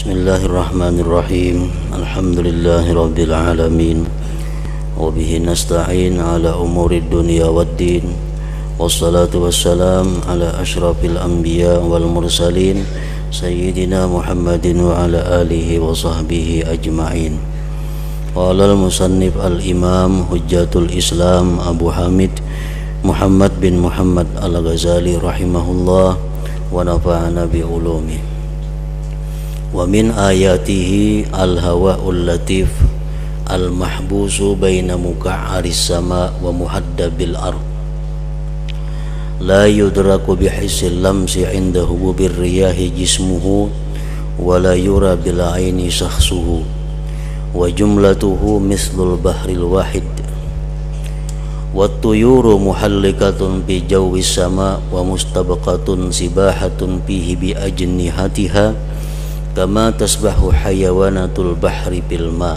Bismillahirrahmanirrahim. Alhamdulillahirabbil alamin. Wa bihi nasta'in ala umurid dunya waddin. Wassalatu wassalam ala asyrafil anbiya wal mursalin sayyidina Muhammadin wa ala alihi wa sahbihi ajma'in. Qala al-musannif al-imam hujjatul Islam Abu Hamid Muhammad bin Muhammad al-Ghazali rahimahullah wa nafa'ana bi ulumi. Wa min ayatihi al-hawa'ul latif al-mahbusu baina muka'aris sama wa muhaddabil ard la yudraku bihissil lamsi inda hububir riyahi jismuhu wa la yura bil aini shakhsuhu wa jumlatuhu mislul bahril wahid wa tuyuru muhallikatun bi jawis sama wa mustabaqatun sibahatun fihi bi ajnihatiha kama tasbahu hayawanatul bahri bil ma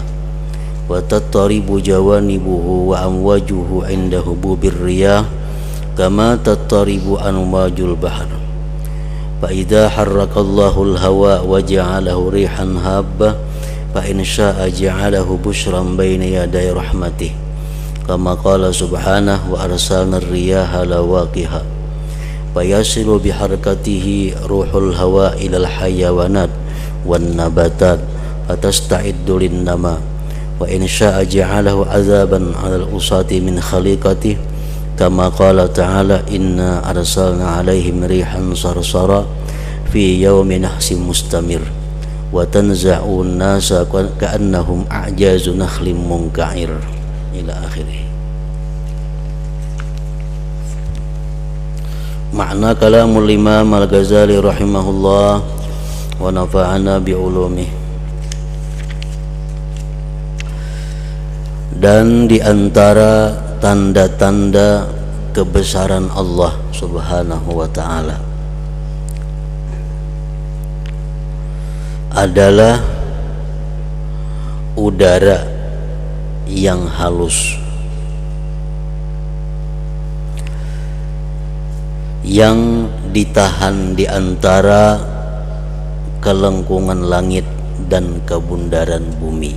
wa tattaribu jawanibuhu wa amwajuhu inda hububir riyah kama tattaribu anwajul bahr fa idza harrakallahu al-hawa wa ja'alahu rihan habba fa in syaa'a ja'alahu bushran baina yaday rahmatih kama qala subhanahu wa arsalna ar-riyaha lawaqiha fa yasilu bi harakatihi ruhul hawa ilal hayawanat wan nabatat fatasta'iddu lin nama wa in syaa'a ja'alahu 'adzaban 'alal usati min khaliqati kama qala ta'ala inna arsalna 'alaihim rihan sarsara fi yawmin nahsin mustamir wa tanza'u an-nasa ka'annahum a'jazu nakhlim munka'ir ila akhirih. Makna kalamul Imam Al-Ghazali rahimahullah wa nafa'ana bi ulumih. Dan di antara tanda-tanda kebesaran Allah Subhanahu wa ta'ala adalah udara yang halus yang ditahan di antara kelengkungan langit dan kebundaran bumi.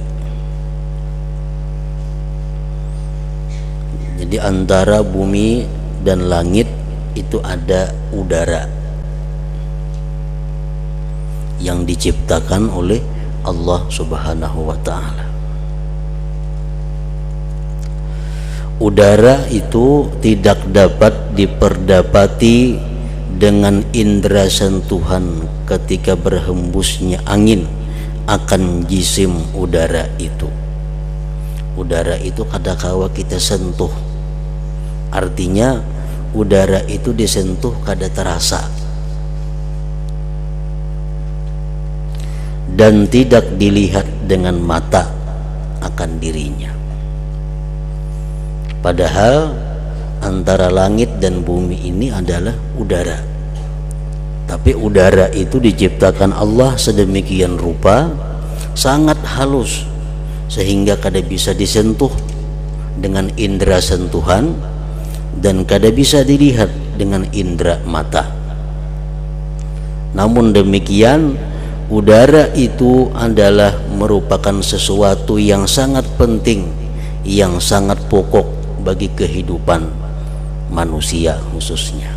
Jadi antara bumi dan langit itu ada udara yang diciptakan oleh Allah Subhanahu wa ta'ala. Udara itu tidak dapat diperdapati dengan indera sentuhan ketika berhembusnya angin akan jisim udara itu. Udara itu kadangkala kita sentuh, artinya udara itu disentuh kada terasa dan tidak dilihat dengan mata akan dirinya. Padahal antara langit dan bumi ini adalah udara, tapi udara itu diciptakan Allah sedemikian rupa sangat halus sehingga kada bisa disentuh dengan indera sentuhan dan kada bisa dilihat dengan indera mata. Namun demikian udara itu adalah merupakan sesuatu yang sangat penting, yang sangat pokok bagi kehidupan manusia khususnya.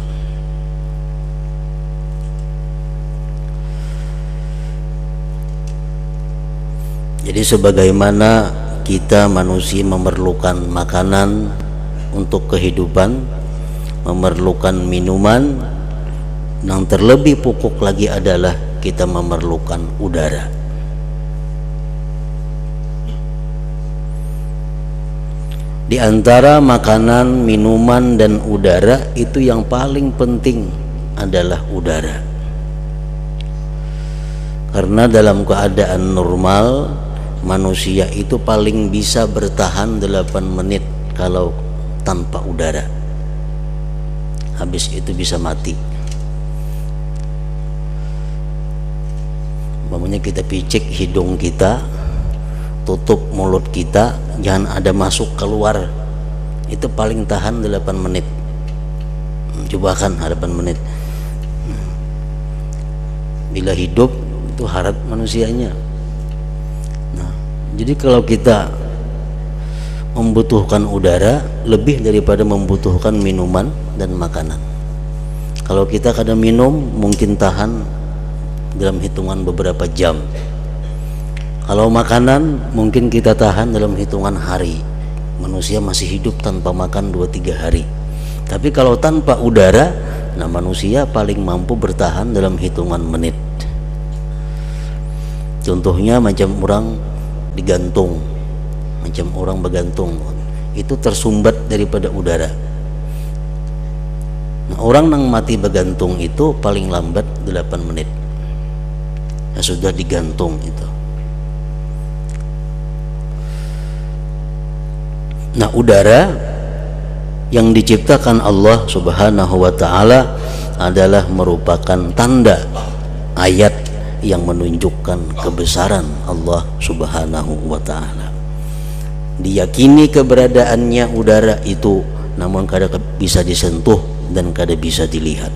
Jadi sebagaimana kita manusia memerlukan makanan untuk kehidupan, memerlukan minuman, yang terlebih pokok lagi adalah kita memerlukan udara. Di antara makanan, minuman, dan udara itu yang paling penting adalah udara. Karena dalam keadaan normal manusia itu paling bisa bertahan 8 menit kalau tanpa udara. Habis itu bisa mati. Umpamanya kita picik hidung kita, tutup mulut kita, jangan ada masuk keluar, itu paling tahan 8 menit. Coba kan 8 menit. Bila hidup itu harap manusianya. Nah, jadi kalau kita membutuhkan udara lebih daripada membutuhkan minuman dan makanan. Kalau kita kadang minum mungkin tahan dalam hitungan beberapa jam. Kalau makanan mungkin kita tahan dalam hitungan hari. Manusia masih hidup tanpa makan 2-3 hari. Tapi kalau tanpa udara, nah manusia paling mampu bertahan dalam hitungan menit. Contohnya macam orang digantung, macam orang bergantung, itu tersumbat daripada udara. Nah, orang yang mati bergantung itu paling lambat 8 menit. Ya sudah digantung itu. Nah, udara yang diciptakan Allah Subhanahu wa ta'ala adalah merupakan tanda ayat yang menunjukkan kebesaran Allah Subhanahu wa ta'ala. Diyakini keberadaannya udara itu, namun kada bisa disentuh dan kada bisa dilihat.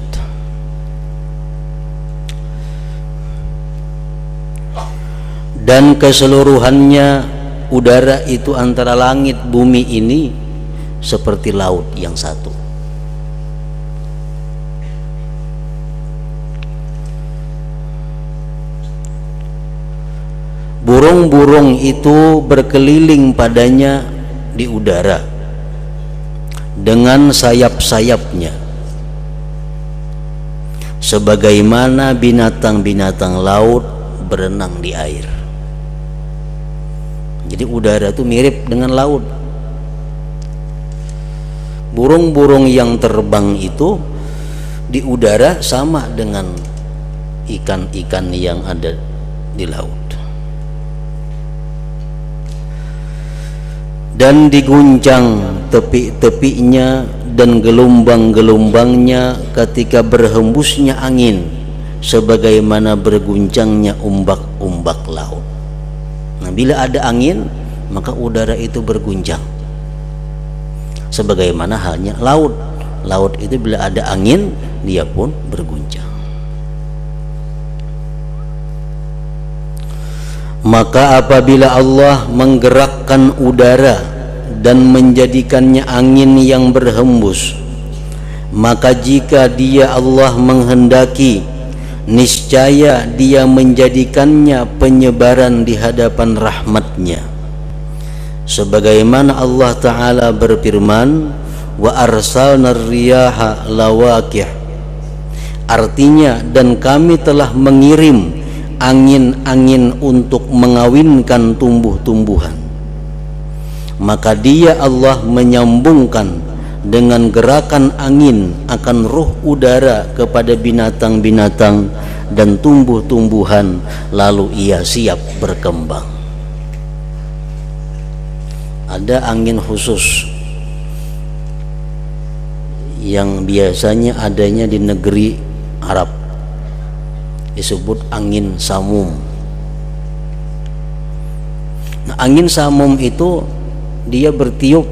Dan keseluruhannya udara itu antara langit bumi ini seperti laut yang satu. Burung-burung itu berkeliling padanya di udara dengan sayap-sayapnya, sebagaimana binatang-binatang laut berenang di air. Jadi udara itu mirip dengan laut. Burung-burung yang terbang itu di udara sama dengan ikan-ikan yang ada di laut. Dan diguncang tepi-tepinya dan gelombang-gelombangnya ketika berhembusnya angin, sebagaimana berguncangnya ombak-ombak laut. Nah, bila ada angin, maka udara itu berguncang. Sebagaimana halnya laut. Laut itu bila ada angin, dia pun berguncang. Maka apabila Allah menggerakkan udara dan menjadikannya angin yang berhembus, maka jika Dia Allah menghendaki, niscaya Dia menjadikannya penyebaran di hadapan rahmatnya, sebagaimana Allah Ta'ala berfirman, wa arsalna riyaha lawaqih, artinya dan kami telah mengirim angin-angin untuk mengawinkan tumbuh-tumbuhan. Maka Dia Allah menyambungkan dengan gerakan angin akan ruh udara kepada binatang-binatang dan tumbuh-tumbuhan, lalu ia siap berkembang. Ada angin khusus yang biasanya adanya di negeri Arab, disebut angin samum. Nah, angin samum itu dia bertiup,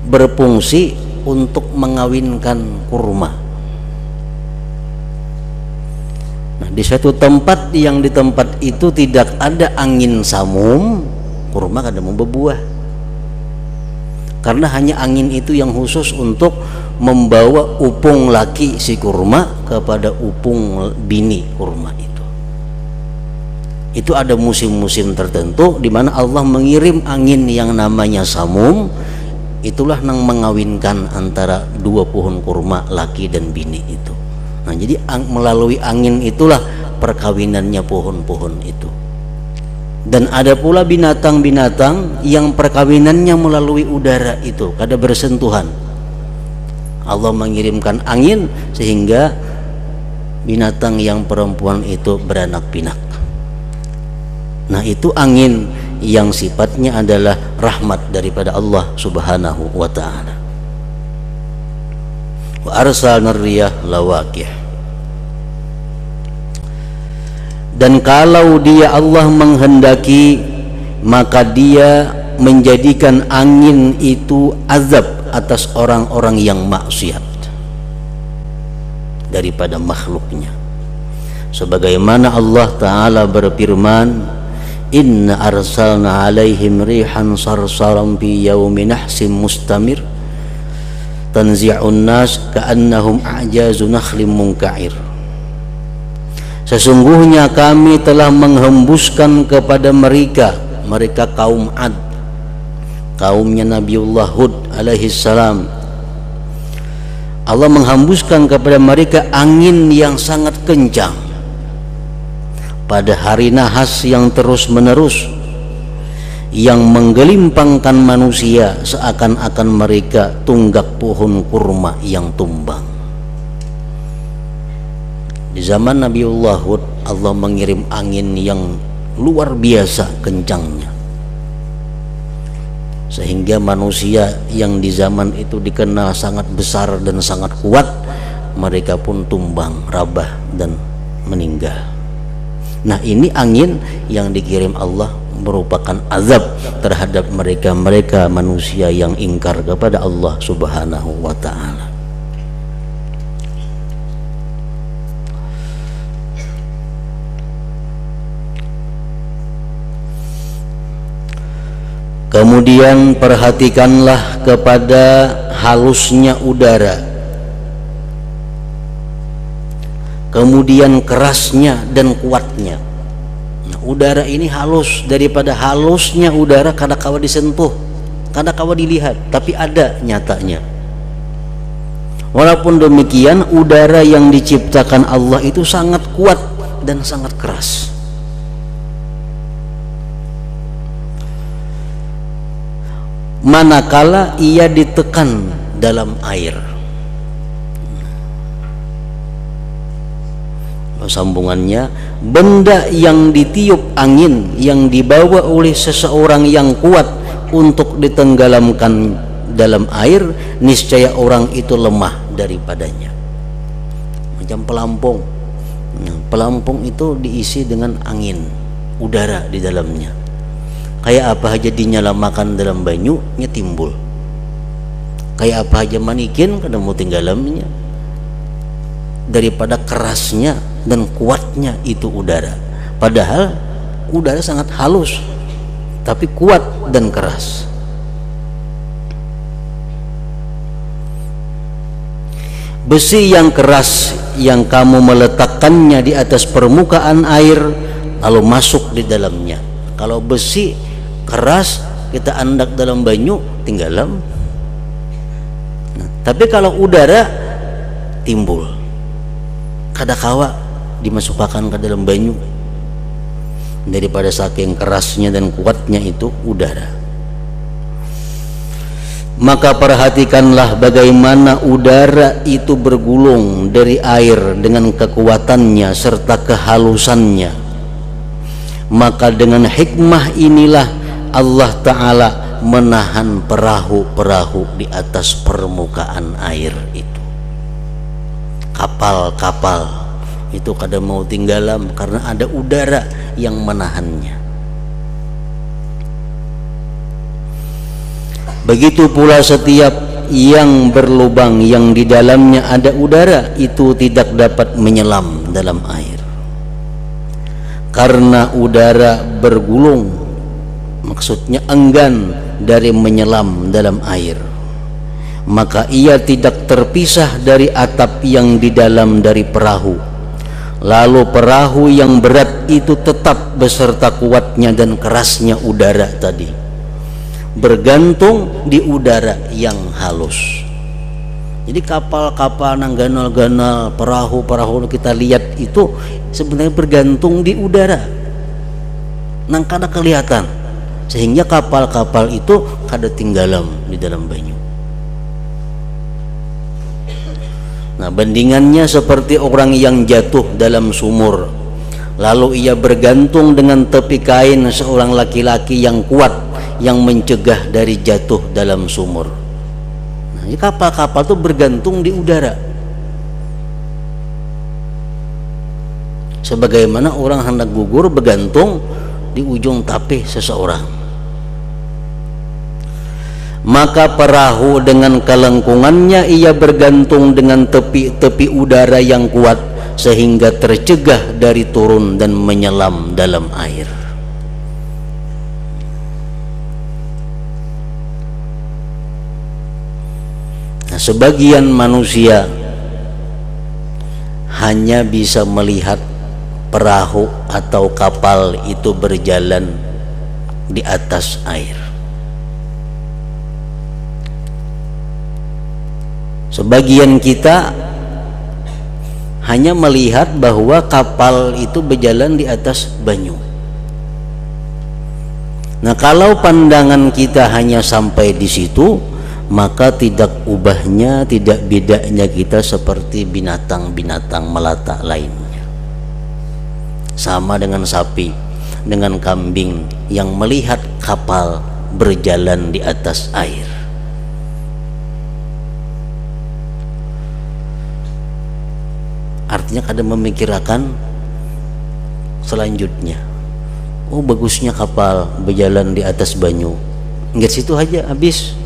berfungsi untuk mengawinkan kurma. Nah, di suatu tempat yang di tempat itu tidak ada angin samum, kurma kada mau berbuah, karena hanya angin itu yang khusus untuk membawa upung laki si kurma kepada upung bini kurma itu. Itu ada musim-musim tertentu di mana Allah mengirim angin yang namanya samum. Itulah yang mengawinkan antara dua pohon kurma laki dan bini itu. Nah, jadi melalui angin itulah perkawinannya pohon-pohon itu. Dan ada pula binatang-binatang yang perkawinannya melalui udara itu, kada bersentuhan. Allah mengirimkan angin sehingga binatang yang perempuan itu beranak pinak. Nah, itu angin yang sifatnya adalah rahmat daripada Allah Subhanahu wa ta'ala. Wa arsalna riyah lawaqih. Dan kalau Dia Allah menghendaki, maka Dia menjadikan angin itu azab atas orang-orang yang maksiat daripada makhluknya. sebagaimana Allah Ta'ala berfirman, inna arsalna alaihim rihan sarsaran fi yawmi nahsim mustamir tanzi'un nas ka'annahum a'jazu nakhlim munka'ir. Sesungguhnya kami telah menghembuskan kepada mereka kaum Ad, kaumnya Nabiullah Hud alaihi salam. Allah menghembuskan kepada mereka angin yang sangat kencang pada hari nahas yang terus menerus, yang menggelimpangkan manusia seakan-akan mereka tunggak pohon kurma yang tumbang. Di zaman Nabiullah Hud, Allah mengirim angin yang luar biasa kencangnya, sehingga manusia yang di zaman itu dikenal sangat besar dan sangat kuat, mereka pun tumbang, rabah dan meninggal. Nah, ini angin yang dikirim Allah merupakan azab terhadap mereka manusia yang ingkar kepada Allah Subhanahu wa Ta'ala. Kemudian perhatikanlah kepada halusnya udara, kemudian kerasnya dan kuatnya. Nah, udara ini halus, daripada halusnya udara kadangkala disentuh, kadangkala dilihat, tapi ada nyatanya. Walaupun demikian, udara yang diciptakan Allah itu sangat kuat dan sangat keras. Manakala ia ditekan dalam air. Sambungannya, benda yang ditiup angin yang dibawa oleh seseorang yang kuat untuk ditenggelamkan dalam air, niscaya orang itu lemah daripadanya. Macam pelampung. Nah, pelampung itu diisi dengan angin, udara di dalamnya. Kayak apa aja dinyalamakan dalam banyu, nya timbul. Kayak apa aja manikin kada mau tinggalamnya. Daripada kerasnya dan kuatnya itu udara. Padahal udara sangat halus, tapi kuat dan keras. Besi yang keras yang kamu meletakkannya di atas permukaan air, lalu masuk di dalamnya. Kalau besi keras kita andak dalam banyu tinggalam. Nah, tapi kalau udara timbul, kadakawa dimasukkan ke dalam banyu, daripada saking kerasnya dan kuatnya itu udara. Maka perhatikanlah bagaimana udara itu bergulung dari air dengan kekuatannya serta kehalusannya. Maka dengan hikmah inilah Allah Ta'ala menahan perahu-perahu di atas permukaan air itu. Kapal-kapal itu kada mau tinggalam karena ada udara yang menahannya. Begitu pula setiap yang berlubang yang di dalamnya ada udara itu tidak dapat menyelam dalam air. Karena udara bergulung, maksudnya enggan dari menyelam dalam air, maka ia tidak terpisah dari atap yang di dalam dari perahu. Lalu perahu yang berat itu tetap beserta kuatnya dan kerasnya udara tadi, bergantung di udara yang halus. Jadi kapal-kapal nang ganal-ganal, perahu-perahu kita lihat itu sebenarnya bergantung di udara, nang kada kelihatan, sehingga kapal-kapal itu kada tinggalam di dalam banyu. Nah, bandingannya seperti orang yang jatuh dalam sumur, lalu ia bergantung dengan tepi kain seorang laki-laki yang kuat yang mencegah dari jatuh dalam sumur. Nah, kapal-kapal itu bergantung di udara. Sebagaimana orang hendak gugur bergantung di ujung tapih seseorang. Maka perahu dengan kelengkungannya ia bergantung dengan tepi-tepi udara yang kuat, sehingga tercegah dari turun dan menyelam dalam air. Nah, sebagian manusia hanya bisa melihat perahu atau kapal itu berjalan di atas air. Sebagian kita hanya melihat bahwa kapal itu berjalan di atas banyu. Nah, kalau pandangan kita hanya sampai di situ, maka tidak ubahnya, tidak bedanya kita seperti binatang-binatang melata lainnya. Sama dengan sapi, dengan kambing yang melihat kapal berjalan di atas air. Artinya kadang memikirkan selanjutnya, oh bagusnya kapal berjalan di atas banyu, nggak situ aja habis.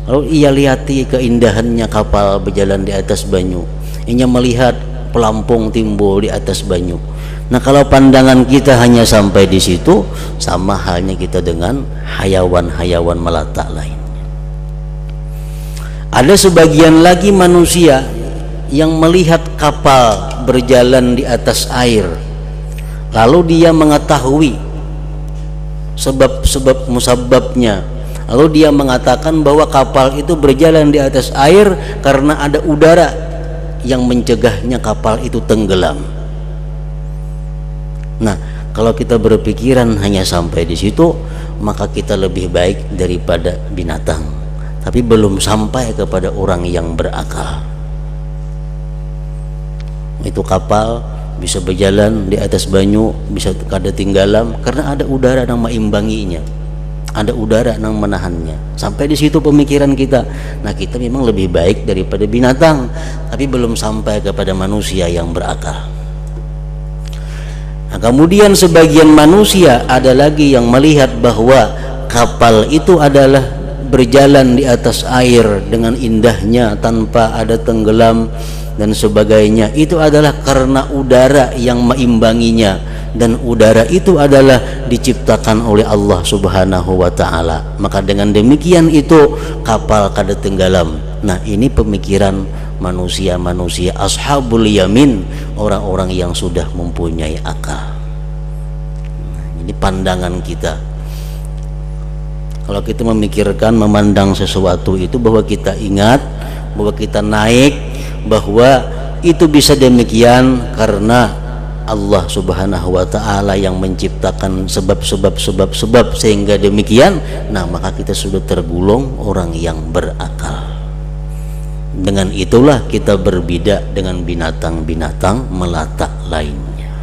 Lalu ia lihati keindahannya kapal berjalan di atas banyu, ia melihat pelampung timbul di atas banyu. Nah, kalau pandangan kita hanya sampai di situ, sama halnya kita dengan hayawan-hayawan melata lain. Ada sebagian lagi manusia yang melihat kapal berjalan di atas air, lalu dia mengetahui sebab-sebab musababnya, lalu dia mengatakan bahwa kapal itu berjalan di atas air karena ada udara yang mencegahnya kapal itu tenggelam. Nah, kalau kita berpikiran hanya sampai di situ, maka kita lebih baik daripada binatang, tapi belum sampai kepada orang yang berakal. Itu kapal bisa berjalan di atas banyu, bisa kada tinggalam karena ada udara yang meimbanginya, ada udara yang menahannya. Sampai di situ pemikiran kita. Nah, kita memang lebih baik daripada binatang, tapi belum sampai kepada manusia yang berakal. Nah, kemudian sebagian manusia ada lagi yang melihat bahwa kapal itu adalah berjalan di atas air dengan indahnya tanpa ada tenggelam dan sebagainya. Itu adalah karena udara yang meimbanginya, dan udara itu adalah diciptakan oleh Allah Subhanahu wa ta'ala. Maka dengan demikian itu kapal kada tenggelam. Nah, ini pemikiran manusia-manusia ashabul yamin, orang-orang yang sudah mempunyai akal. Ini pandangan kita. Kalau kita memikirkan, memandang sesuatu itu, bahwa kita ingat, bahwa kita naik, bahwa itu bisa demikian karena Allah Subhanahu wa ta'ala yang menciptakan sebab sehingga demikian. Nah, maka kita sudah tergolong orang yang berakal. Dengan itulah kita berbeda dengan binatang-binatang melata lainnya.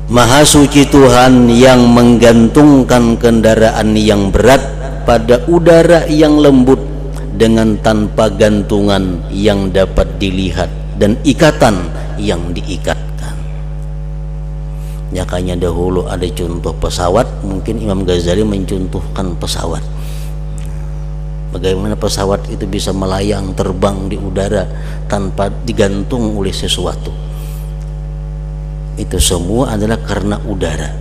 Maha suci Tuhan yang menggantungkan kendaraan yang berat pada udara yang lembut dengan tanpa gantungan yang dapat dilihat dan ikatan yang diikatkan. Makanya dahulu ada contoh pesawat, mungkin Imam Ghazali mencontohkan pesawat. Bagaimana pesawat itu bisa melayang, terbang di udara tanpa digantung oleh sesuatu. Itu semua adalah karena udara,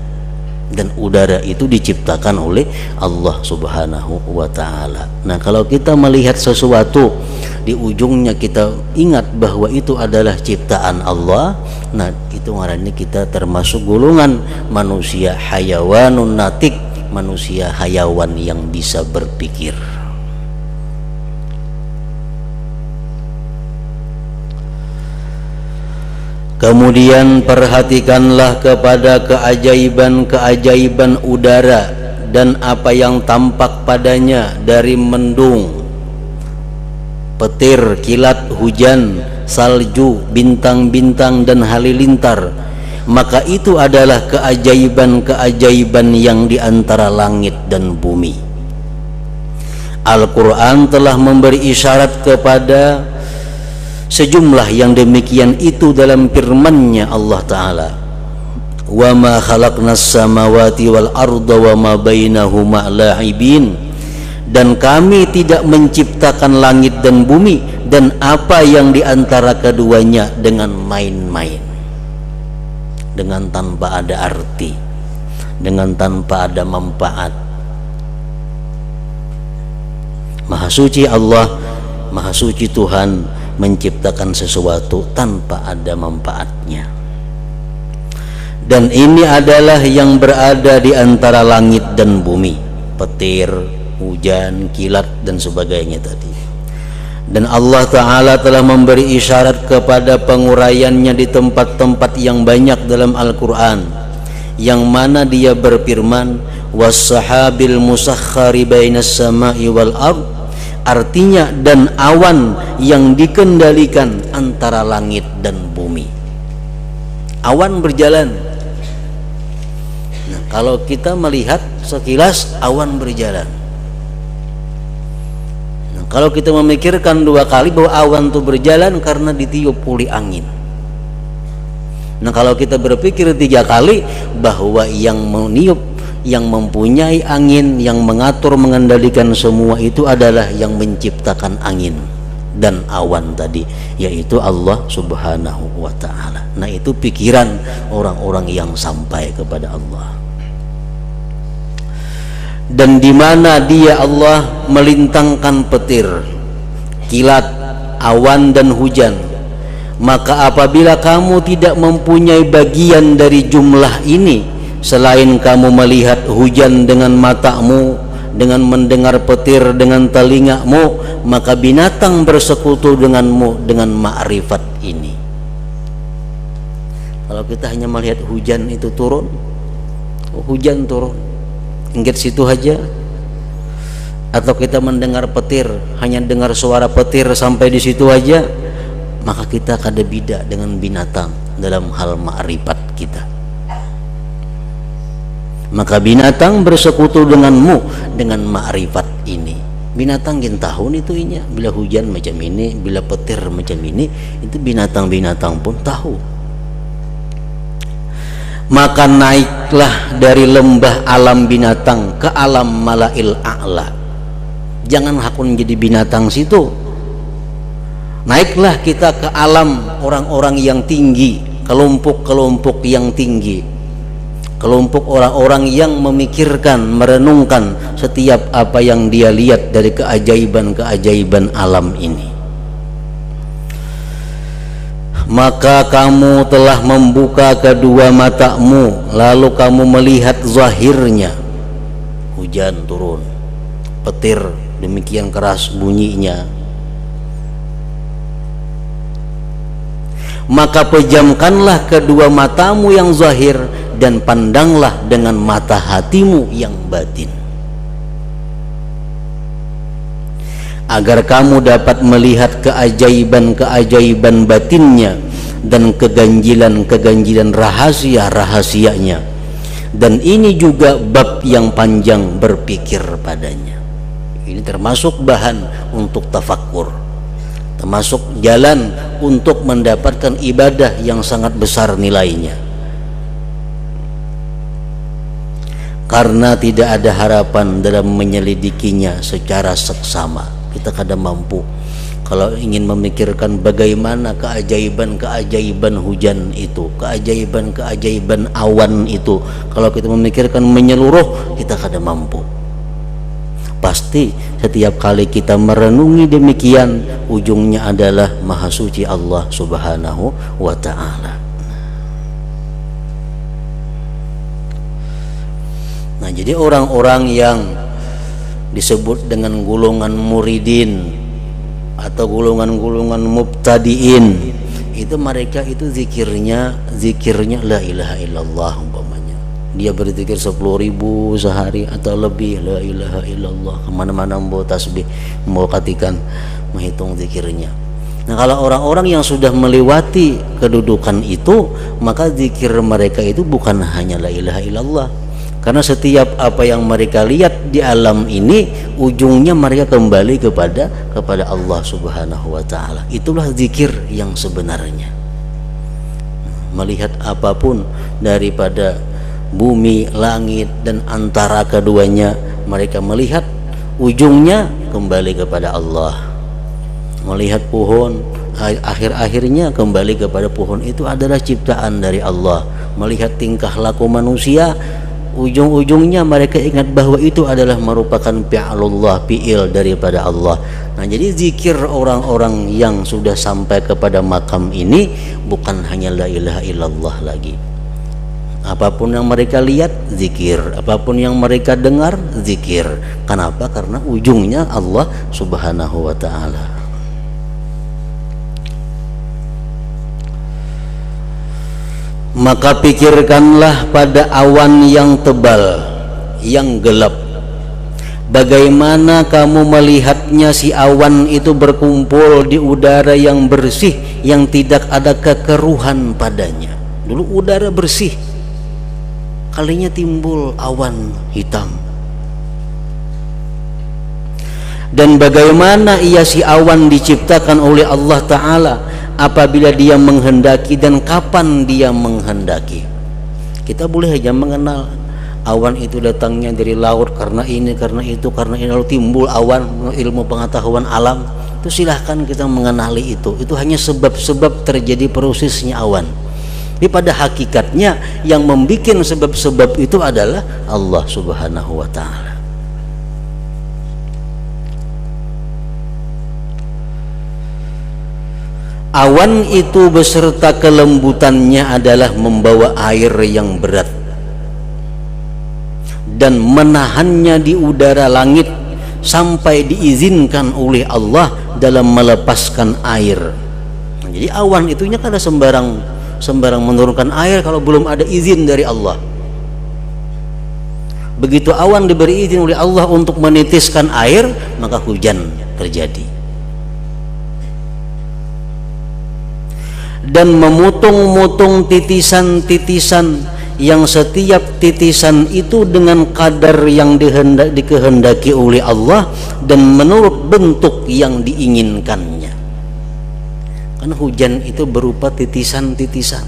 dan udara itu diciptakan oleh Allah Subhanahu wa ta'ala. Nah, kalau kita melihat sesuatu, di ujungnya kita ingat bahwa itu adalah ciptaan Allah, nah itu artinya kita termasuk golongan manusia hayawanun natik, manusia hayawan yang bisa berpikir. Kemudian perhatikanlah kepada keajaiban-keajaiban udara dan apa yang tampak padanya dari mendung, petir, kilat, hujan, salju, bintang-bintang dan halilintar. Maka itu adalah keajaiban-keajaiban yang di antara langit dan bumi. Al-Quran telah memberi isyarat kepada sejumlah yang demikian itu dalam firman-Nya Allah Ta'ala, wa ma khalaqnas samawati wal arda wa ma bainahuma la'ibin, dan kami tidak menciptakan langit dan bumi dan apa yang di antara keduanya dengan main-main, dengan tanpa ada arti, dengan tanpa ada manfaat. Maha suci Allah, maha suci Tuhan menciptakan sesuatu tanpa ada manfaatnya. Dan ini adalah yang berada di antara langit dan bumi, petir, hujan, kilat dan sebagainya tadi. Dan Allah Ta'ala telah memberi isyarat kepada penguraiannya di tempat-tempat yang banyak dalam Al-Quran, yang mana dia berfirman was-sahabil musakhkhari bainas sama'i wal ard, artinya dan awan yang dikendalikan antara langit dan bumi. Awan berjalan. Nah, kalau kita melihat sekilas awan berjalan, nah, kalau kita memikirkan dua kali bahwa awan itu berjalan karena ditiup oleh angin. Nah, kalau kita berpikir tiga kali bahwa yang meniup, yang mempunyai angin, yang mengatur mengendalikan semua itu adalah yang menciptakan angin dan awan tadi, yaitu Allah Subhanahu wa Ta'ala. Nah, itu pikiran orang-orang yang sampai kepada Allah. Dan di mana dia Allah melintangkan petir, kilat, awan dan hujan, maka apabila kamu tidak mempunyai bagian dari jumlah ini, selain kamu melihat hujan dengan matamu, dengan mendengar petir dengan telingamu, maka binatang bersekutu denganmu dengan ma'rifat ini. Kalau kita hanya melihat hujan itu turun, hujan turun, ingat situ aja, atau kita mendengar petir, hanya dengar suara petir sampai di situ aja, maka kita kada beda dengan binatang dalam hal ma'rifat kita. Maka binatang bersekutu denganmu dengan ma'rifat ini. Binatang gin tahu itu inya, bila hujan macam ini, bila petir macam ini, itu binatang-binatang pun tahu. Maka naiklah dari lembah alam binatang ke alam malail a'la. Jangan hakun jadi binatang situ. Naiklah kita ke alam orang-orang yang tinggi, kelompok-kelompok yang tinggi, kelompok orang-orang yang memikirkan, merenungkan setiap apa yang dia lihat dari keajaiban-keajaiban alam ini. Maka kamu telah membuka kedua matamu, lalu kamu melihat zahirnya. Hujan turun, petir demikian keras bunyinya. Maka pejamkanlah kedua matamu yang zahir dan pandanglah dengan mata hatimu yang batin, agar kamu dapat melihat keajaiban-keajaiban batinnya dan keganjilan-keganjilan rahasia-rahasianya. Dan ini juga bab yang panjang berpikir padanya. Ini termasuk bahan untuk tafakkur, termasuk jalan untuk mendapatkan ibadah yang sangat besar nilainya. Karena tidak ada harapan dalam menyelidikinya secara seksama. Kita kadang mampu kalau ingin memikirkan bagaimana keajaiban-keajaiban hujan itu, keajaiban-keajaiban awan itu, kalau kita memikirkan menyeluruh, kita kadang mampu. Pasti setiap kali kita merenungi demikian, ujungnya adalah Maha Suci Allah Subhanahu wa Ta'ala. Nah, jadi orang-orang yang disebut dengan golongan muridin atau golongan-golongan mubtadiin, itu mereka itu zikirnya la ilaha illallah umpamanya. Dia berzikir 10.000 sehari atau lebih, la ilaha illallah, kemana-mana mau tasbih, mau katikan menghitung zikirnya. Nah, kalau orang-orang yang sudah melewati kedudukan itu, maka zikir mereka itu bukan hanya la ilaha illallah. Karena setiap apa yang mereka lihat di alam ini, ujungnya mereka kembali kepada Allah Subhanahu wa Ta'ala. Itulah zikir yang sebenarnya. Melihat apapun daripada bumi, langit dan antara keduanya, mereka melihat ujungnya kembali kepada Allah. melihat pohon, akhir-akhirnya kembali kepada pohon itu adalah ciptaan dari Allah. Melihat tingkah laku manusia, ujung-ujungnya mereka ingat bahwa itu adalah merupakan fi'lullah, fi'il daripada Allah. Nah, jadi zikir orang-orang yang sudah sampai kepada makam ini bukan hanya la ilaha illallah lagi. Apapun yang mereka lihat, zikir. Apapun yang mereka dengar, zikir. Kenapa? Karena ujungnya Allah Subhanahu wa ta'ala. Maka pikirkanlah pada awan yang tebal, yang gelap. Bagaimana kamu melihatnya si awan itu berkumpul di udara yang bersih, yang tidak ada kekeruhan padanya. Dulu udara bersih, kalinya timbul awan hitam. Dan bagaimana ia si awan diciptakan oleh Allah Ta'ala apabila dia menghendaki dan kapan dia menghendaki. Kita boleh saja mengenal awan itu datangnya dari laut karena ini, karena itu, karena ini, lalu timbul awan, ilmu pengetahuan alam. Itu silahkan kita mengenali itu. Itu hanya sebab-sebab terjadi prosesnya awan. Tapi pada hakikatnya yang membuat sebab-sebab itu adalah Allah Subhanahu wa ta'ala. Awan itu beserta kelembutannya adalah membawa air yang berat dan menahannya di udara langit sampai diizinkan oleh Allah dalam melepaskan air. Jadi awan itunya kan ada sembarang menurunkan air kalau belum ada izin dari Allah. Begitu awan diberi izin oleh Allah untuk menitiskan air, maka hujan terjadi. Dan memotong-motong titisan-titisan yang setiap titisan itu dengan kadar yang dikehendaki oleh Allah dan menurut bentuk yang diinginkannya. Karena hujan itu berupa titisan-titisan.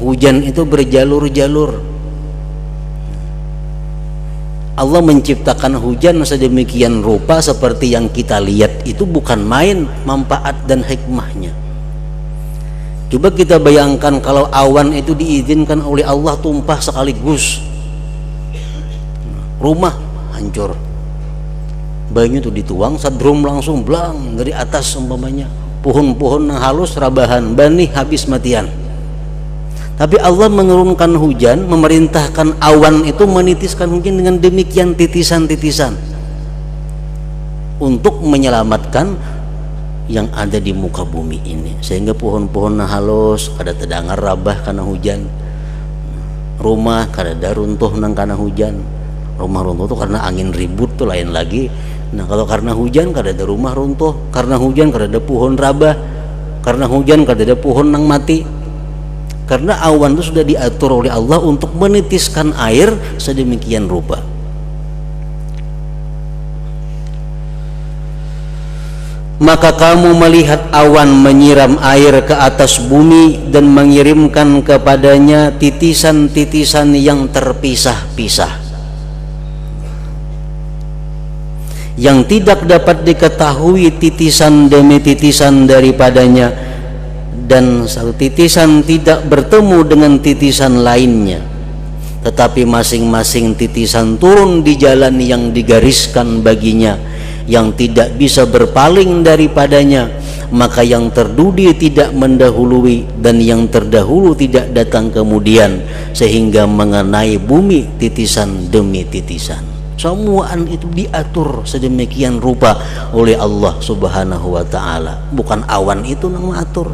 Hujan itu berjalur-jalur. Allah menciptakan hujan sedemikian rupa seperti yang kita lihat itu bukan main manfaat dan hikmahnya. Coba kita bayangkan kalau awan itu diizinkan oleh Allah tumpah sekaligus, rumah hancur. Banyu itu dituang, sadrum langsung blang dari atas umpamanya. Pohon-pohon yang halus rabahan, bani habis matian. Tapi Allah menurunkan hujan, memerintahkan awan itu menitiskan hujan dengan demikian titisan-titisan untuk menyelamatkan yang ada di muka bumi ini, sehingga pohon-pohon halus kada tedangar rabah karena hujan, rumah kada runtuh nang karena hujan. Rumah runtuh itu karena angin ribut tuh lain lagi. Nah kalau karena hujan kada ada rumah runtuh, karena hujan kada ada pohon rabah, karena hujan kada ada pohon nang mati. Karena awan itu sudah diatur oleh Allah untuk menitiskan air sedemikian rupa. Maka kamu melihat awan menyiram air ke atas bumi dan mengirimkan kepadanya titisan-titisan yang terpisah-pisah, yang tidak dapat diketahui titisan demi titisan daripadanya, dan satu titisan tidak bertemu dengan titisan lainnya, tetapi masing-masing titisan turun di jalan yang digariskan baginya, yang tidak bisa berpaling daripadanya. Maka yang terdudi tidak mendahului dan yang terdahulu tidak datang kemudian, sehingga mengenai bumi titisan demi titisan. Semuaan itu diatur sedemikian rupa oleh Allah Subhanahu wa ta'ala. Bukan awan itu yang mengatur.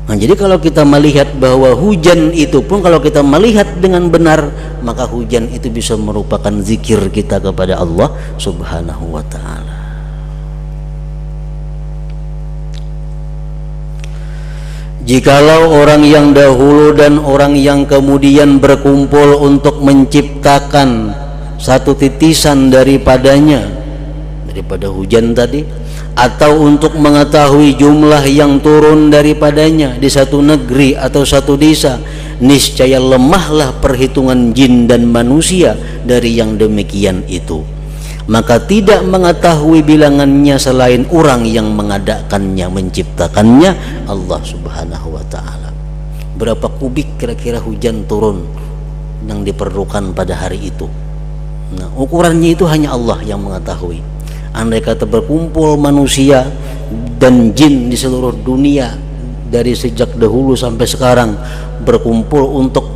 Nah, jadi kalau kita melihat bahwa hujan itu pun kalau kita melihat dengan benar, maka hujan itu bisa merupakan zikir kita kepada Allah Subhanahu wa ta'ala. Jikalau orang yang dahulu dan orang yang kemudian berkumpul untuk menciptakan satu titisan daripadanya, daripada hujan tadi, atau untuk mengetahui jumlah yang turun daripadanya di satu negeri atau satu desa, niscaya lemahlah perhitungan jin dan manusia dari yang demikian itu. maka tidak mengetahui bilangannya selain orang yang mengadakannya, menciptakannya, Allah Subhanahu wa ta'ala. Berapa kubik kira-kira hujan turun yang diperlukan pada hari itu? Nah, ukurannya itu hanya Allah yang mengetahui. Andai kata berkumpul manusia dan jin di seluruh dunia dari sejak dahulu sampai sekarang berkumpul untuk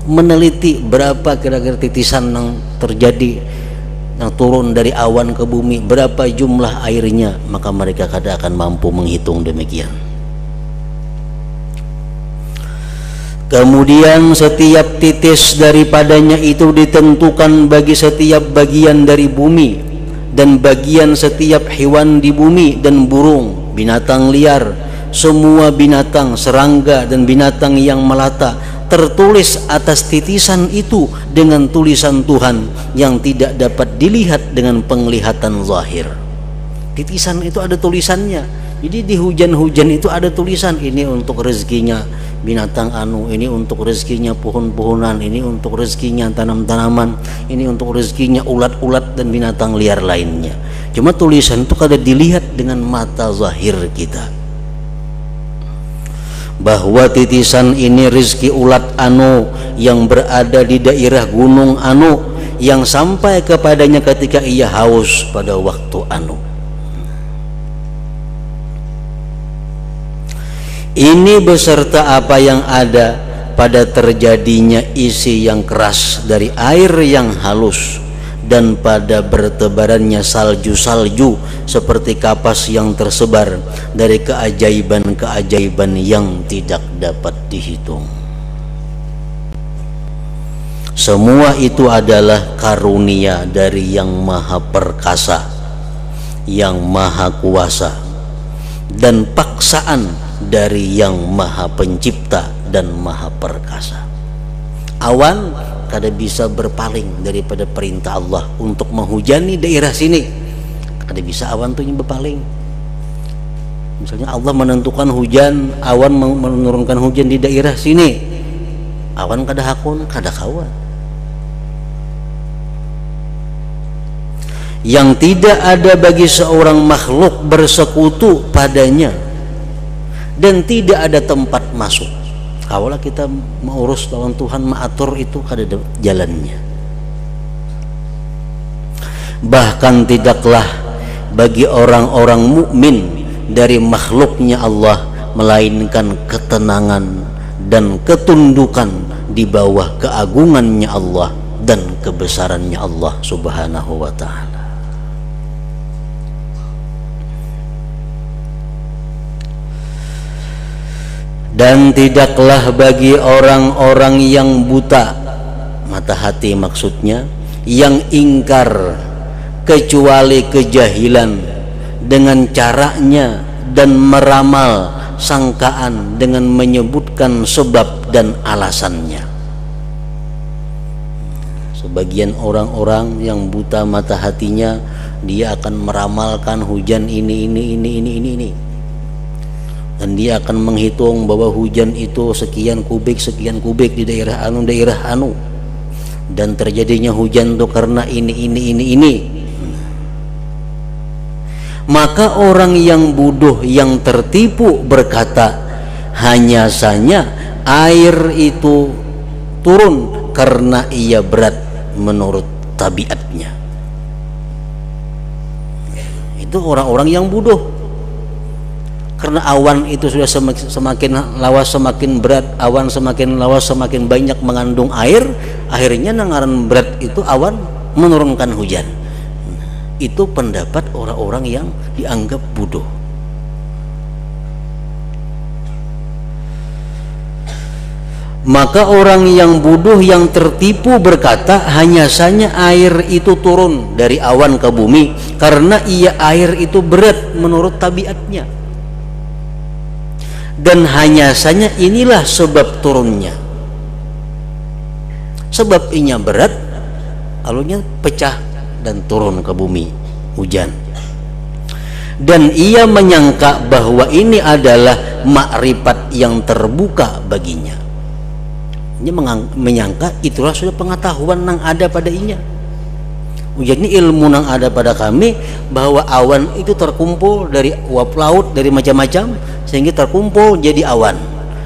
meneliti berapa kira-kira titisan yang terjadi, yang turun dari awan ke bumi, berapa jumlah airnya, maka mereka kada akan mampu menghitung demikian. Kemudian setiap titis daripadanya itu ditentukan bagi setiap bagian dari bumi dan bagian setiap hewan di bumi dan burung, binatang liar, semua binatang, serangga dan binatang yang melata, tertulis atas titisan itu dengan tulisan Tuhan yang tidak dapat dilihat dengan penglihatan zahir. Titisan itu ada tulisannya. Jadi di hujan-hujan itu ada tulisan, ini untuk rezekinya binatang anu, ini untuk rezekinya pohon-pohonan, ini untuk rezekinya tanam-tanaman, ini untuk rezekinya ulat-ulat dan binatang liar lainnya. Cuma tulisan itu kada dilihat dengan mata zahir kita. Bahwa titisan ini rezeki ulat anu yang berada di daerah gunung anu, yang sampai kepadanya ketika ia haus pada waktu anu. Ini beserta apa yang ada pada terjadinya isi yang keras dari air yang halus dan pada bertebarannya salju-salju seperti kapas yang tersebar dari keajaiban-keajaiban yang tidak dapat dihitung. Semua itu adalah karunia dari Yang Maha Perkasa, Yang Maha Kuasa, dan paksaan dari Yang Maha Pencipta dan Maha Perkasa. Awan kada bisa berpaling daripada perintah Allah untuk menghujani daerah sini. Kada bisa awan tuh yang berpaling. Misalnya Allah menentukan hujan, awan menurunkan hujan di daerah sini, awan kada hakun, kada kawan. Yang tidak ada bagi seorang makhluk bersekutu padanya dan tidak ada tempat masuk. Kalau kita mengurus lawan Tuhan, mengatur itu kada ada jalannya. Bahkan tidaklah bagi orang-orang mukmin dari makhluknya Allah melainkan ketenangan dan ketundukan di bawah keagungannya Allah dan kebesarannya Allah Subhanahu wa ta'ala. Dan tidaklah bagi orang-orang yang buta, mata hati maksudnya, yang ingkar kecuali kejahilan dengan caranya dan meramal sangkaan dengan menyebutkan sebab dan alasannya. Sebagian orang-orang yang buta mata hatinya, dia akan meramalkan hujan ini. Dan dia akan menghitung bahwa hujan itu sekian kubik di daerah anu, dan terjadinya hujan itu karena ini. Maka orang yang bodoh yang tertipu berkata, hanya saja air itu turun karena ia berat menurut tabiatnya. Itu orang-orang yang bodoh. Karena awan itu sudah semakin lawas semakin berat, awan semakin lawas semakin banyak mengandung air, akhirnya nangaran berat itu awan menurunkan hujan. Itu pendapat orang-orang yang dianggap bodoh. Maka orang yang bodoh yang tertipu berkata, hanya saja air itu turun dari awan ke bumi karena air itu berat menurut tabiatnya. Dan hanya saja inilah sebab turunnya. Sebab inya berat, alunya pecah dan turun ke bumi hujan. Dan ia menyangka bahwa ini adalah makrifat yang terbuka baginya. Ia menyangka itulah sudah pengetahuan yang ada pada inya. Hujan ini ilmu yang ada pada kami, bahwa awan itu terkumpul dari uap laut, dari macam-macam, sehingga terkumpul jadi awan.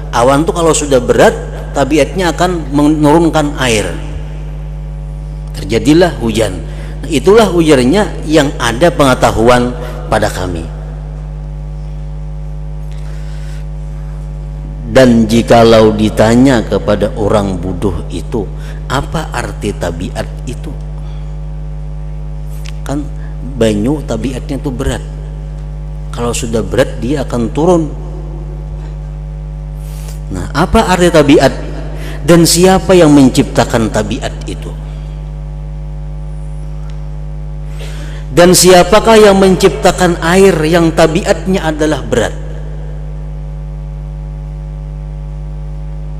Awan itu kalau sudah berat, tabiatnya akan menurunkan air, terjadilah hujan. Nah, itulah ujarnya yang ada pengetahuan pada kami. Dan jikalau ditanya kepada orang bodoh itu, apa arti tabiat itu? Kan banyu tabiatnya itu berat. Kalau sudah berat dia akan turun. Nah, apa arti tabiat? Dan siapa yang menciptakan tabiat itu? Dan siapakah yang menciptakan air yang tabiatnya adalah berat?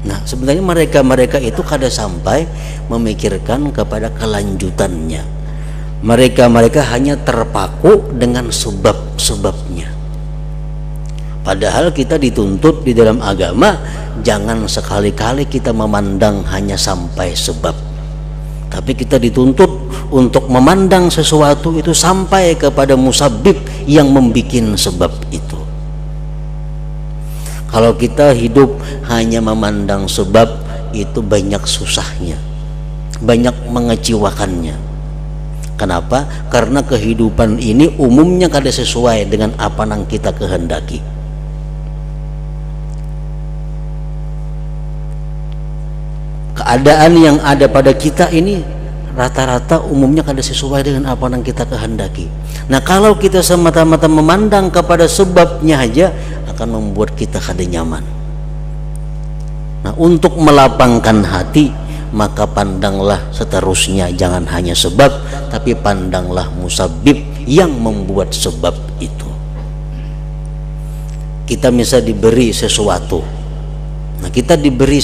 Nah, sebenarnya mereka itu kada sampai memikirkan kepada kelanjutannya. Mereka hanya terpaku dengan sebab-sebabnya. Padahal kita dituntut di dalam agama, jangan sekali-kali kita memandang hanya sampai sebab, tapi kita dituntut untuk memandang sesuatu itu sampai kepada musabbib yang membikin sebab itu. Kalau kita hidup hanya memandang sebab, itu banyak susahnya, banyak mengecewakannya. Kenapa? Karena kehidupan ini umumnya kada sesuai dengan apa yang kita kehendaki. Keadaan yang ada pada kita ini rata-rata umumnya kada sesuai dengan apa yang kita kehendaki. Nah, kalau kita semata-mata memandang kepada sebabnya aja, akan membuat kita kada nyaman. Nah, untuk melapangkan hati, maka pandanglah seterusnya, jangan hanya sebab, tapi pandanglah musabbib yang membuat sebab itu. Kita bisa diberi sesuatu. Nah, kita diberi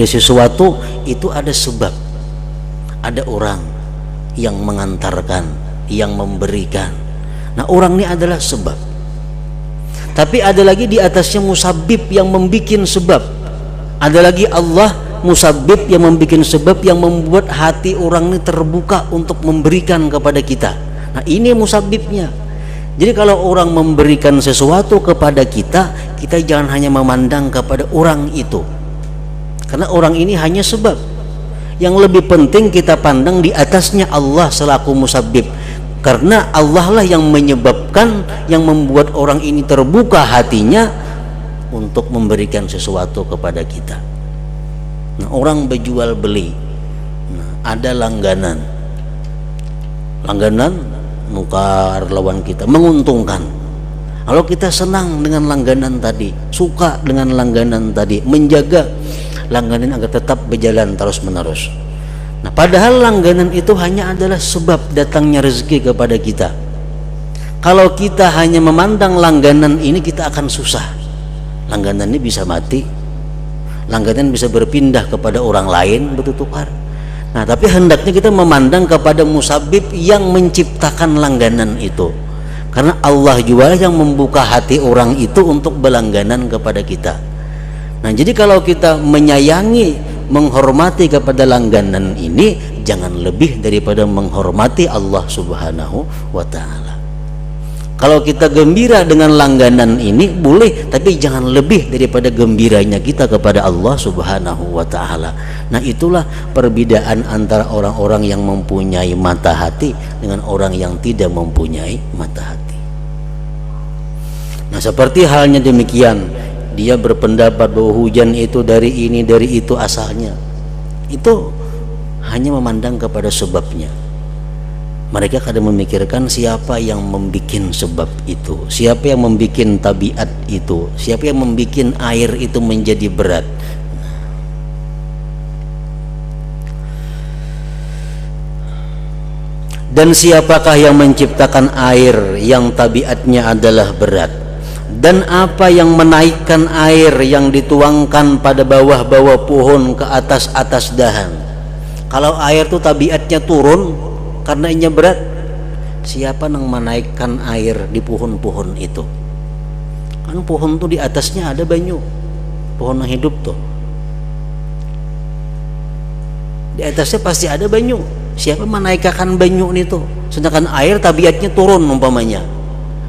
sesuatu, itu ada sebab. Ada orang yang mengantarkan, yang memberikan. Nah, orang ini adalah sebab. Tapi ada lagi di atasnya musabbib yang membikin sebab. Ada lagi Allah musabbib yang membikin sebab, yang membuat hati orang ini terbuka untuk memberikan kepada kita. Nah, ini musabbibnya. Jadi kalau orang memberikan sesuatu kepada kita, kita jangan hanya memandang kepada orang itu, karena orang ini hanya sebab. Yang lebih penting kita pandang di atasnya Allah selaku musabbib, karena Allah lah yang menyebabkan, yang membuat orang ini terbuka hatinya untuk memberikan sesuatu kepada kita. Nah, orang berjual beli, nah, ada langganan nukar lawan kita, menguntungkan. Kalau kita senang dengan langganan tadi, suka dengan langganan tadi, menjaga langganan agar tetap berjalan terus menerus. Nah, padahal langganan itu hanya adalah sebab datangnya rezeki kepada kita. Kalau kita hanya memandang langganan ini, kita akan susah. Langganan ini bisa mati, langganan bisa berpindah kepada orang lain, bertukar. Nah, tapi hendaknya kita memandang kepada musabbib yang menciptakan langganan itu, karena Allah juga yang membuka hati orang itu untuk berlangganan kepada kita. Nah, jadi kalau kita menyayangi, menghormati kepada langganan ini, jangan lebih daripada menghormati Allah Subhanahu wa ta'ala. Kalau kita gembira dengan langganan ini boleh, tapi jangan lebih daripada gembiranya kita kepada Allah Subhanahu wa ta'ala. Nah, itulah perbedaan antara orang-orang yang mempunyai mata hati dengan orang yang tidak mempunyai mata hati. Nah, seperti halnya demikian, dia berpendapat bahwa hujan itu dari ini, dari itu asalnya. Itu hanya memandang kepada sebabnya. Mereka kadang memikirkan siapa yang membikin sebab itu, siapa yang membikin tabiat itu, siapa yang membikin air itu menjadi berat. Dan siapakah yang menciptakan air yang tabiatnya adalah berat? Dan apa yang menaikkan air yang dituangkan pada bawah-bawah pohon ke atas-atas dahan? Kalau air itu tabiatnya turun karena ini berat, siapa yang menaikkan air di pohon-pohon itu? Kan pohon itu di atasnya ada banyu, pohon yang hidup tuh. di atasnya pasti ada banyu. Siapa menaikkan banyu itu? Sedangkan air tabiatnya turun umpamanya.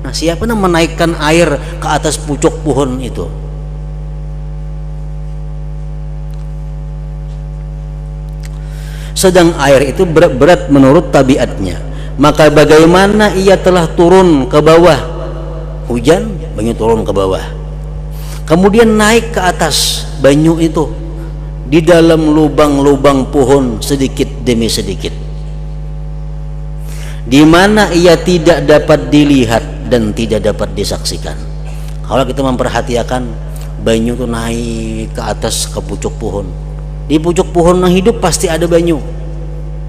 Nah, siapa yang menaikkan air ke atas pucuk pohon itu? Sedang air itu berat menurut tabiatnya, maka bagaimana ia telah turun ke bawah? Hujan, banyu turun ke bawah, kemudian naik ke atas banyu itu di dalam lubang-lubang pohon sedikit demi sedikit, di mana ia tidak dapat dilihat dan tidak dapat disaksikan. Kalau kita memperhatikan, banyu itu naik ke atas ke pucuk pohon. Di pucuk pohon yang hidup pasti ada banyu.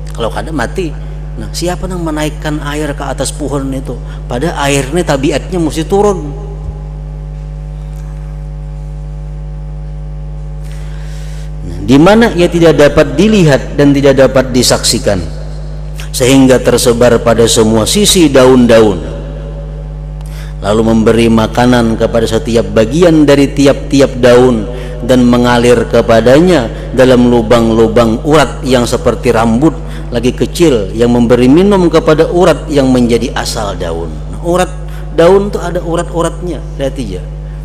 Kalau kada mati. Nah, siapa yang menaikkan air ke atas pohon itu? Pada airnya tabiatnya mesti turun. Nah, di mana ia tidak dapat dilihat dan tidak dapat disaksikan, sehingga tersebar pada semua sisi daun-daun, lalu memberi makanan kepada setiap bagian dari tiap-tiap daun dan mengalir kepadanya dalam lubang-lubang urat yang seperti rambut lagi kecil, yang memberi minum kepada urat yang menjadi asal daun. Nah, urat daun itu ada urat-uratnya, lihat aja,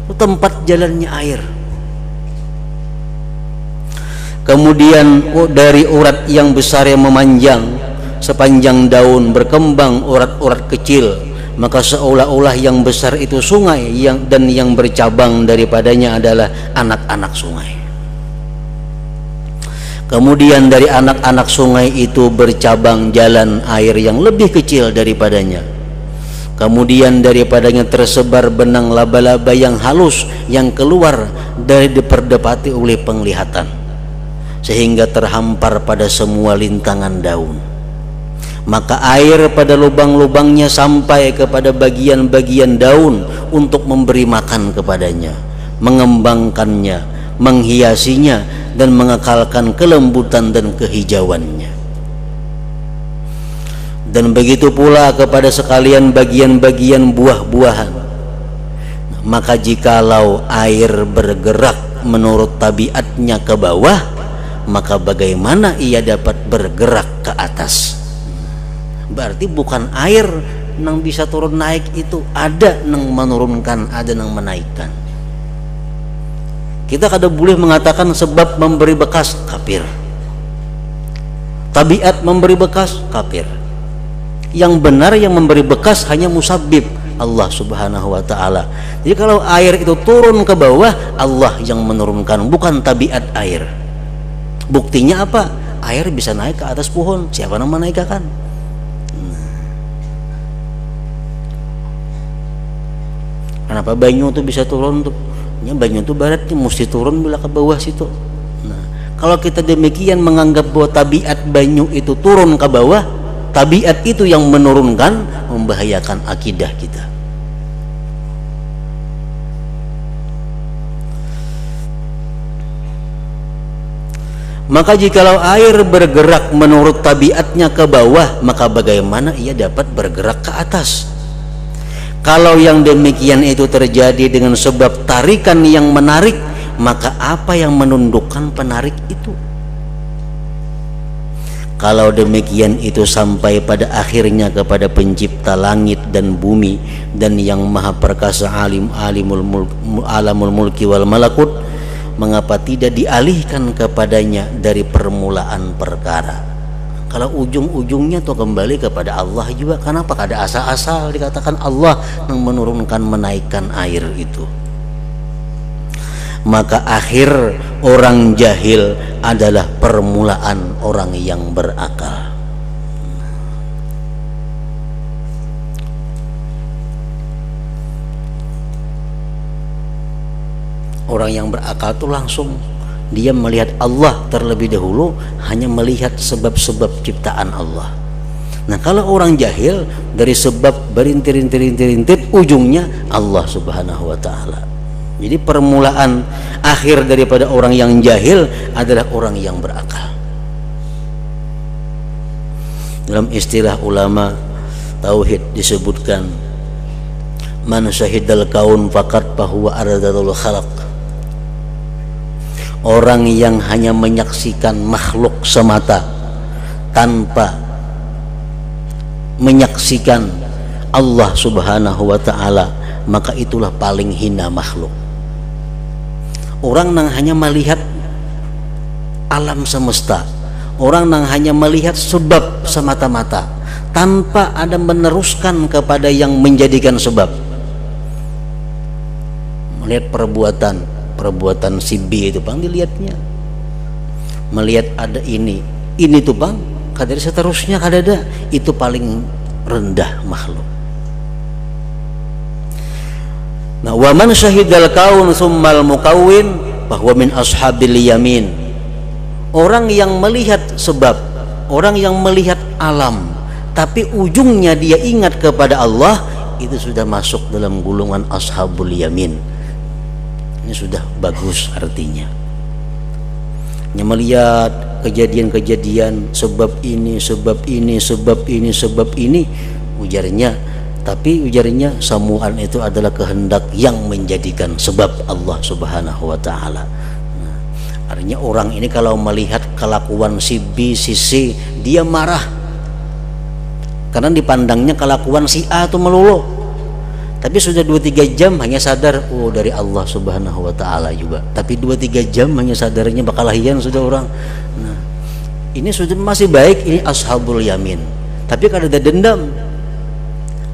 itu tempat jalannya air. Kemudian dari urat yang besar yang memanjang sepanjang daun berkembang urat-urat kecil, maka seolah-olah yang besar itu sungai, dan yang bercabang daripadanya adalah anak-anak sungai. Kemudian dari anak-anak sungai itu bercabang jalan air yang lebih kecil daripadanya. Kemudian daripadanya tersebar benang laba-laba yang halus yang keluar dari diperdapati oleh penglihatan, sehingga terhampar pada semua lintangan daun. Maka air pada lubang-lubangnya sampai kepada bagian-bagian daun untuk memberi makan kepadanya, mengembangkannya, menghiasinya, dan mengekalkan kelembutan dan kehijauannya. Dan begitu pula kepada sekalian bagian-bagian buah-buahan. Maka jikalau air bergerak menurut tabiatnya ke bawah, maka bagaimana ia dapat bergerak ke atas? Berarti bukan air yang bisa turun naik itu, ada yang menurunkan, ada yang menaikkan. Kita kada boleh mengatakan sebab memberi bekas kafir, tabiat memberi bekas kafir. Yang benar yang memberi bekas hanya musabbib, Allah subhanahu wa ta'ala. Jadi kalau air itu turun ke bawah, Allah yang menurunkan, bukan tabiat air. Buktinya apa? Air bisa naik ke atas pohon, siapa yang menaikkan? Kenapa banyu itu bisa turun tuh? Banyu itu baratnya mesti turun bila ke bawah situ. Nah, kalau kita demikian menganggap bahwa tabiat banyu itu turun ke bawah, tabiat itu yang menurunkan, membahayakan akidah kita. Maka jikalau air bergerak menurut tabiatnya ke bawah, maka bagaimana ia dapat bergerak ke atas? Kalau yang demikian itu terjadi dengan sebab tarikan yang menarik, maka apa yang menundukkan penarik itu? Kalau demikian itu sampai pada akhirnya kepada pencipta langit dan bumi dan yang maha perkasa alamul mulki wal malakut, mengapa tidak dialihkan kepadanya dari permulaan perkara? Kalau ujung-ujungnya tuh kembali kepada Allah juga, kenapa ada asal-asal dikatakan Allah yang menurunkan, menaikkan air itu? Maka akhir orang jahil adalah permulaan orang yang berakal. Orang yang berakal itu langsung dia melihat Allah terlebih dahulu, hanya melihat sebab-sebab ciptaan Allah. Nah, kalau orang jahil dari sebab berintir-intir, ujungnya Allah subhanahu wa ta'ala. Jadi permulaan akhir daripada orang yang jahil adalah orang yang berakal. Dalam istilah ulama tauhid disebutkan, man syahidal kaun faqad fahuwa ardadul khalaq. orang yang hanya menyaksikan makhluk semata tanpa menyaksikan Allah subhanahu wa ta'ala, maka itulah paling hina makhluk. Orang yang hanya melihat alam semesta, orang yang hanya melihat sebab semata-mata tanpa ada meneruskan kepada yang menjadikan sebab. Melihat perbuatan si B itu bang, dilihatnya melihat ada ini tuh bang, kadang seterusnya kadada, itu paling rendah makhluk. Nah, wa man syahidal kaun tsummal mukawwin bahwa min ashabil yamin. Orang yang melihat sebab, orang yang melihat alam, tapi ujungnya dia ingat kepada Allah, itu sudah masuk dalam golongan ashabul yamin. Ini sudah bagus artinya. Yang melihat kejadian-kejadian sebab ini, ujarnya, tapi ujarnya samuan itu adalah kehendak yang menjadikan sebab Allah subhanahu wa ta'ala. Nah, artinya orang ini kalau melihat kelakuan si B, si C, dia marah karena dipandangnya kelakuan si A itu melulu, tapi sudah 2-3 jam hanya sadar, oh dari Allah subhanahu wa ta'ala juga. Tapi 2-3 jam hanya sadarnya bakalahian sudah orang. Nah, ini sudah masih baik, ini ashabul yamin. Tapi kalau ada dendam,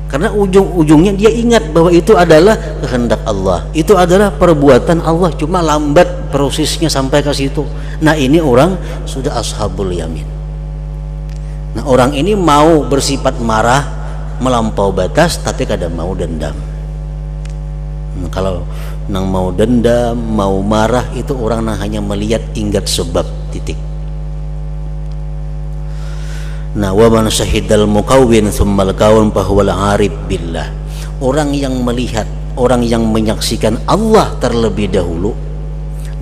karena ujung-ujungnya dia ingat bahwa itu adalah kehendak Allah, itu adalah perbuatan Allah, cuma lambat prosesnya sampai ke situ. Nah, ini orang sudah ashabul yamin. Nah, orang ini mau bersifat marah melampau batas, tapi kadang mau dendam. Nah, kalau nang mau dendam, mau marah, itu orang yang hanya melihat ingat sebab, titik. Nah, wa man syahidal mukawwin tsummal kaun fahuwal arif billah. Orang yang melihat, orang yang menyaksikan Allah terlebih dahulu,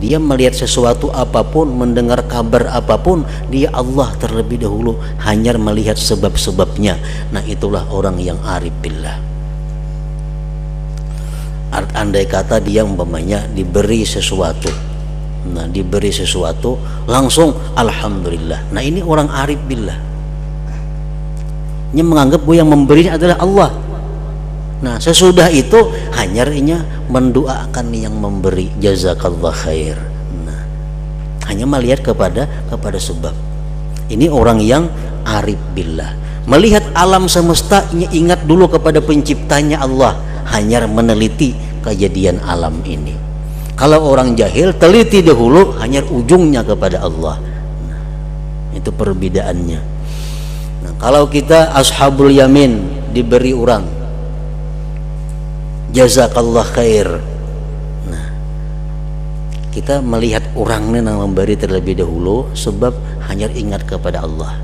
dia melihat sesuatu apapun, mendengar kabar apapun, dia Allah terlebih dahulu, hanya melihat sebab-sebabnya. Nah, itulah orang yang arif billah. Andai kata dia umpamanya diberi sesuatu, nah diberi sesuatu langsung alhamdulillah. Nah, ini orang arif billah. Dia menganggap bahwa yang memberi adalah Allah. Nah, sesudah itu hanya mendoakan yang memberi, jazakallah khair. Nah, hanya melihat kepada sebab. Ini orang yang arif billah. Melihat alam semesta, ingat dulu kepada penciptanya Allah, hanya meneliti kejadian alam ini. Kalau orang jahil, teliti dahulu, hanya ujungnya kepada Allah. Nah, itu perbedaannya. Nah, kalau kita ashabul yamin, diberi orang, jazakallah khair. Nah, kita melihat orangnya yang memberi terlebih dahulu, sebab hanya ingat kepada Allah.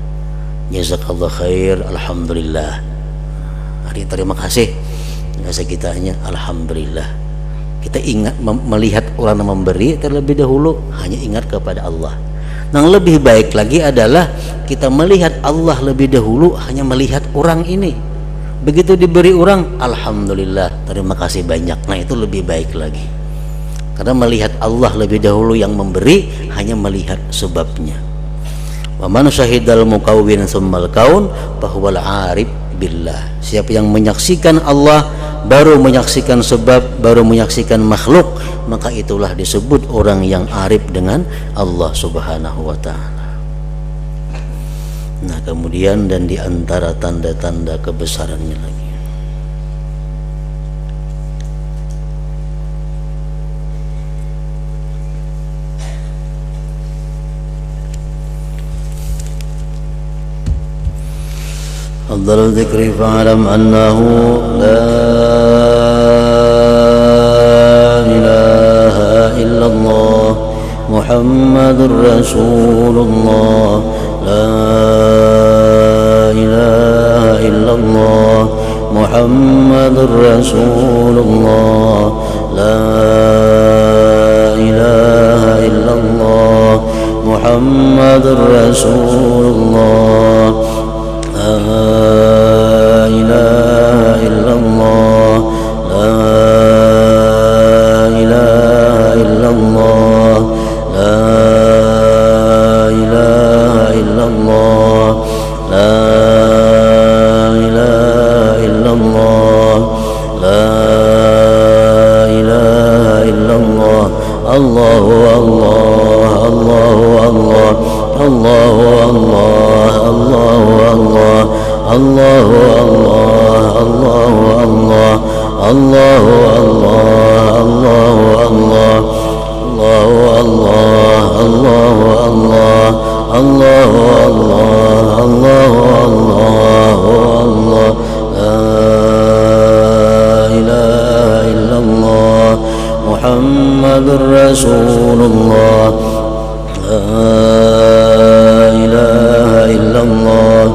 Jazakallah khair, alhamdulillah. Hari terima kasih. Biasa kita hanya alhamdulillah. Kita ingat melihat orang yang memberi terlebih dahulu, hanya ingat kepada Allah. Yang lebih baik lagi adalah kita melihat Allah lebih dahulu, hanya melihat orang ini. Begitu diberi orang, alhamdulillah, terima kasih banyak. Nah, itu lebih baik lagi. Karena melihat Allah lebih dahulu yang memberi, hanya melihat sebabnya. Wa man syahidal mukawwin tsummal kaun fahuwal arif billah. Siapa yang menyaksikan Allah, baru menyaksikan sebab, baru menyaksikan makhluk, maka itulah disebut orang yang arif dengan Allah subhanahu wa ta'ala. Nah, kemudian dan diantara tanda-tanda kebesarannya lagi, afdalul dzikri fa'lam annahu la ilaha illallah Muhammadur Rasulullah, la ilaha illallah Muhammadur Rasulullah, la ilaha illallah Muhammadur Rasulullah, la ilaha illallah, la ilaha illallah, la الله الله الله الله الله الله الله الله الله الله الله الله الله الله الله الله الله لا إله إلا الله محمد رسول الله لا إله إلا الله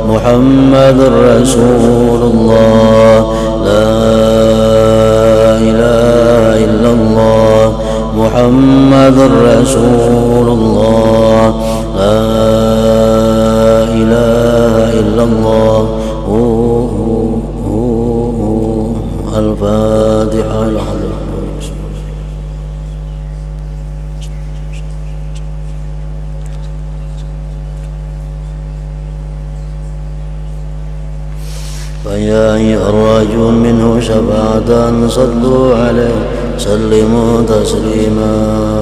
محمد رسول الله لا إله إلا الله محمد رسول الله لا إله إلا الله الفاتحة. فيا أرواج منه شفاعة صلوا عليه سلموا تسليما.